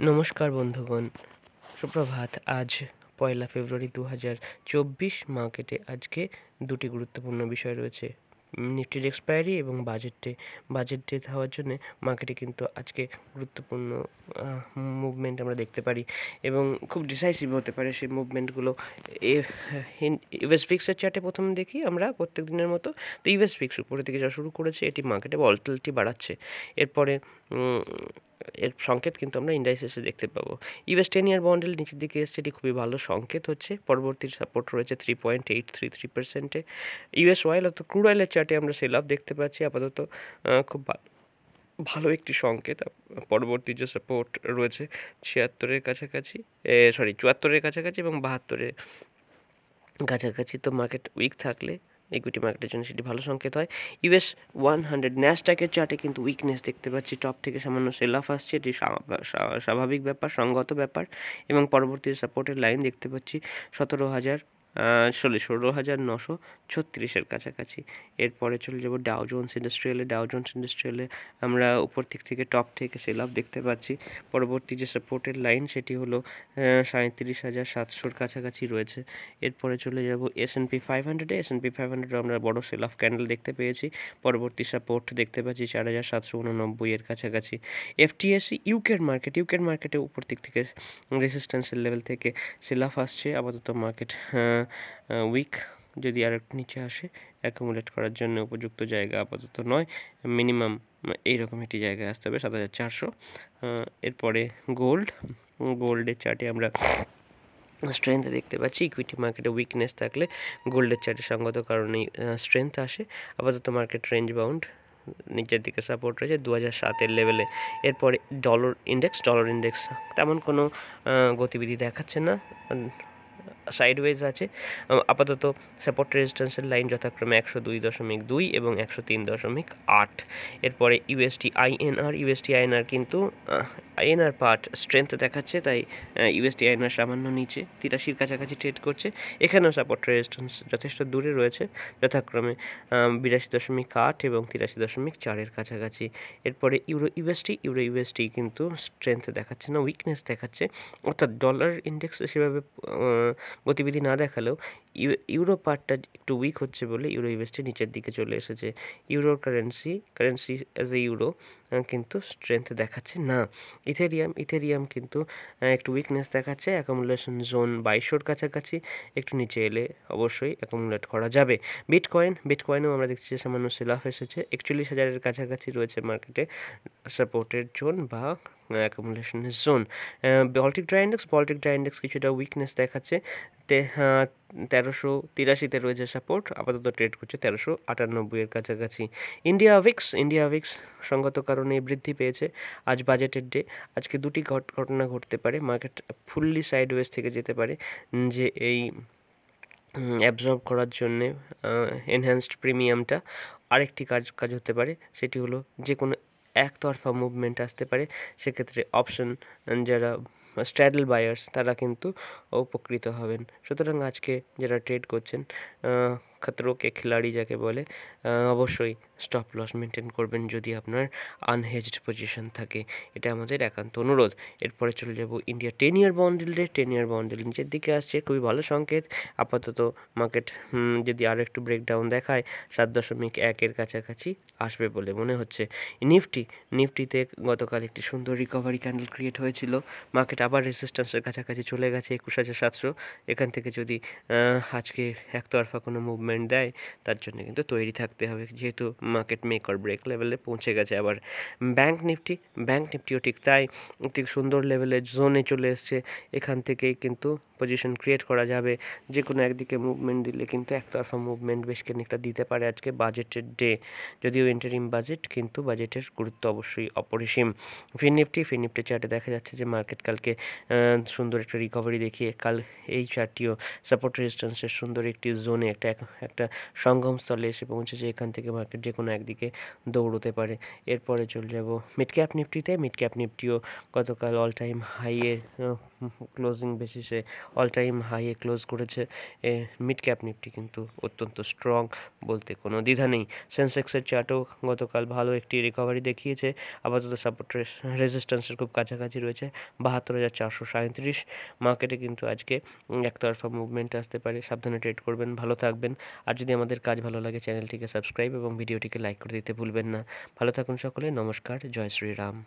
নমস্কার বন্ধুগণ, সুপ্রভাত। আজ 1 ফেব্রুয়ারি 2024। মার্কেটে আজকে দুটি গুরুত্বপূর্ণ বিষয় রয়েছে, নিফটির এক্সপায়ারি এবং বাজেট ডে হওয়ার জন্যে মার্কেটে কিন্তু আজকে গুরুত্বপূর্ণ মুভমেন্ট আমরা দেখতে পারি এবং খুব ডিসাইসিভ হতে পারে সেই মুভমেন্টগুলো। ইউএস ফিক্সের চার্টে প্রথমে দেখি আমরা প্রত্যেক দিনের মতো। তো ইউএস ফিক্স উপরের দিকে যাওয়া শুরু করেছে, এটি মার্কেটে ভলাটিলিটি বাড়াচ্ছে। এরপরে এর সংকেত কিন্তু আমরা ইন্ডাইসেসে দেখতে পাবো। ইউএস 10-year বন্ডের নিচের দিকে এসছে, এটি খুবই ভালো সংকেত হচ্ছে। পরবর্তী সাপোর্ট রয়েছে 3.833%। ইউএস অয়েল অর্থাৎ ক্রুড অয়েলের চার্টে আমরা সেল অফ দেখতে পাচ্ছি আপাতত, খুব ভালো একটি সংকেত। পরবর্তী যে সাপোর্ট রয়েছে 76-এর কাছাকাছি, 74-এর কাছাকাছি এবং 72-এর কাছাকাছি। তো মার্কেট উইক থাকলে ইকুইটি মার্কেটের জন্য সেটি ভালো সংকেত হয়। ইউএস 100 ন্যাসডাকের চার্টে কিন্তু উইকনেস দেখতে পাচ্ছি, টপ থেকে সামান্য সেল অফ আসছে, এটি স্বাভাবিক ব্যাপার, সঙ্গত ব্যাপার। এবং পরবর্তী সাপোর্টের লাইন দেখতে পাচ্ছি 16,936-এর কাছাকাছি। এরপরে চলে যাব ডাও জোন্স ইন্ডাস্ট্রিয়ালে আমরা উপর দিক থেকে টপ থেকে সেল অফ দেখতে পাচ্ছি। পরবর্তী যে সাপোর্টের লাইন সেটি হলো 37,700-এর কাছাকাছি রয়েছে। এরপরে চলে যাব S&P 500-এ আমরা বড় সেল অফ ক্যান্ডেল দেখতে পেয়েছি। পরবর্তী সাপোর্ট দেখতে পাচ্ছি 4,789-এর কাছাকাছি। এফটিএসি ইউকের মার্কেটে উপর দিক থেকে রেজিস্ট্যান্সের লেভেল থেকে সেল অফ আসছে। আপাতত মার্কেট উইক, যদি আর একটু নিচে আসে অ্যাকুমুলেট করার জন্য উপযুক্ত জায়গা আপাতত নয়, মিনিমাম এইরকম একটি জায়গায় আসতে হবে 7,400। এরপরে গোল্ডের চার্টে আমরা স্ট্রেংথ দেখতে পাচ্ছি। ইকুইটি মার্কেটে উইকনেস থাকলে গোল্ডের চার্টে সঙ্গত কারণেই স্ট্রেংথ আসে। আপাতত মার্কেট রেঞ্জ বাউন্ড, নিচের দিকে সাপোর্ট রয়েছে 2007-এর লেভেলে। এরপরে ডলার ইন্ডেক্স তেমন কোনো গতিবিধি দেখাচ্ছে না, সাইডওয়েজ আছে। আপাতত সাপোর্ট রেজিস্ট্যান্সের লাইন যথাক্রমে 102.2 এবং 103.8। এরপরে ইউএসটি আইএনআর কিন্তু আইএনআর পার্ট স্ট্রেংথ দেখাচ্ছে, তাই ইউএসটি আইএনআর সামান্য নিচে 83-র কাছাকাছি ট্রেড করছে। এখানেও সাপোর্ট রেজিস্ট্যান্স যথেষ্ট দূরে রয়েছে, যথাক্রমে 82.8 এবং 83.4-এর কাছাকাছি। এরপরে ইউরো ইউএসটি কিন্তু স্ট্রেংথ দেখাচ্ছে না, উইকনেস দেখাচ্ছে। অর্থাৎ ডলার ইন্ডেক্স সেভাবে গতিবিধি না দেখালেও ইউরো পার্টটা একটু উইক হচ্ছে বলে ইউরো ইউএসটি নিচের দিকে চলে এসেছে। ইউরোর কারেন্সি অ্যাজ এ ইউরো কিন্তু স্ট্রেংথ দেখাচ্ছে না। ইথেরিয়াম কিন্তু একটু উইকনেস দেখাচ্ছে, অ্যাকুমুলেশন জোন 2200-এর কাছাকাছি, একটু নিচে এলে অবশ্যই অ্যাকুমুলেট করা যাবে। বিটকয়েনেও আমরা দেখছি যে সামান্য সেল অফ এসেছে, 41,000-এর কাছাকাছি রয়েছে মার্কেটে সাপোর্টের জোন বা অ্যাকুমুলেশনের জোন। বল্টিক ড্রাই ইন্ডেক্স কিছুটা উইকনেস দেখাচ্ছে, 1383-তে রয়েছে সাপোর্ট, আপাতত ট্রেড করছে 1398-এর কাছাকাছি। ইন্ডিয়া ভিক্স সঙ্গত কারণে বৃদ্ধি পেয়েছে। আজ বাজেটের ডে, আজকে দুটি ঘটনা ঘটতে পারে। মার্কেট ফুললি সাইডওয়েজ থেকে যেতে পারে, যে এই অ্যাবজর্ব করার জন্যে এনহ্যান্সড প্রিমিয়ামটা। আরেকটি কাজ হতে পারে, সেটি হলো যে কোনো একতরফা মুভমেন্ট আসতে পারে। সেক্ষেত্রে অপশন যারা স্ট্র্যাডল বায়ার্স তারা কিন্তু উপকৃত হবেন। সুতরাং আজকে যারা ট্রেড করছেন, খতরো কে খিলাড়ি যাকে বলে, অবশ্যই স্টপ লস মেনটেন করবেন যদি আপনার আনহেজড পজিশন থাকে, এটা আমাদের একান্ত অনুরোধ। এরপরে চলে যাব ইন্ডিয়া 10-year বন্ডেল নিচের দিকে আসছে, খুবই ভালো সংকেত। আপাতত মার্কেট যদি আরও একটু ব্রেকডাউন দেখায় 7.1-এর কাছাকাছি আসবে বলে মনে হচ্ছে। নিফটিতে গতকাল একটি সুন্দর রিকভারি ক্যান্ডেল ক্রিয়েট হয়েছিল, মার্কেট আবার রেজিস্ট্যান্সের কাছাকাছি চলে গেছে 21,700। এখান থেকে যদি আজকে একতরফা কোনো মুভমেন্ট দেয়, তার জন্য কিন্তু তৈরি থাকতে হবে, যেহেতু মার্কেট মেক অর ব্রেক লেভেলে পৌঁছে গেছে। আবার ব্যাংক নিফটিও ঠিক তাই, একটি সুন্দর লেভেলের জোনে চলে এসছে। এখান থেকেই কিন্তু পজিশন ক্রিয়েট করা যাবে। যে কোনো একদিকে মুভমেন্ট দিলে কিন্তু একতরফা মুভমেন্ট বেশ খানিকটা দিতে পারে আজকে বাজেটের ডে, যদিও ইন্টারিম বাজেট, কিন্তু বাজেটের গুরুত্ব অবশ্যই অপরিসীম। ফিন নিফটি চার্টে দেখা যাচ্ছে যে মার্কেট কালকে থেকে সুন্দর একটা রিকভারি দেখিয়ে কাল এই চার্টটিও সাপোর্ট রেজিস্ট্যান্সের সুন্দর একটি জোনে একটা সঙ্গমস্থলে এসে পৌঁছেছে। এখান থেকে মার্কেট যে কোনো একদিকে দৌড়তে পারে। এরপরে চলে যাব মিড ক্যাপ নিফটিতে। মিড ক্যাপ নিফটিও গতকাল অল টাইম হাইয়ে ক্লোজিং বেসিসে অল টাইম হাইয়ে ক্লোজ করেছে। মিড ক্যাপ নিফটি কিন্তু অত্যন্ত স্ট্রং, বলতে কোনো দ্বিধা নেই। সেন্সেক্সের চার্টও গতকাল ভালো একটি রিকভারি দেখিয়েছে, আপাতত সাপোর্ট রেজিস্ট্যান্সের খুব কাছাকাছি রয়েছে ৭২,৪৩৭। মার্কেটে কিন্তু আজকে একতরফা মুভমেন্ট আসতে পারে, সাবধানে ট্রেড করবেন, ভালো থাকবেন। আর যদি আমাদের কাজ ভালো লাগে চ্যানেলটিকে সাবস্ক্রাইব এবং ভিডিওটিকে লাইক করে দিতে ভুলবেন না। ভালো থাকুন সকলে, নমস্কার, জয় শ্রীরাম।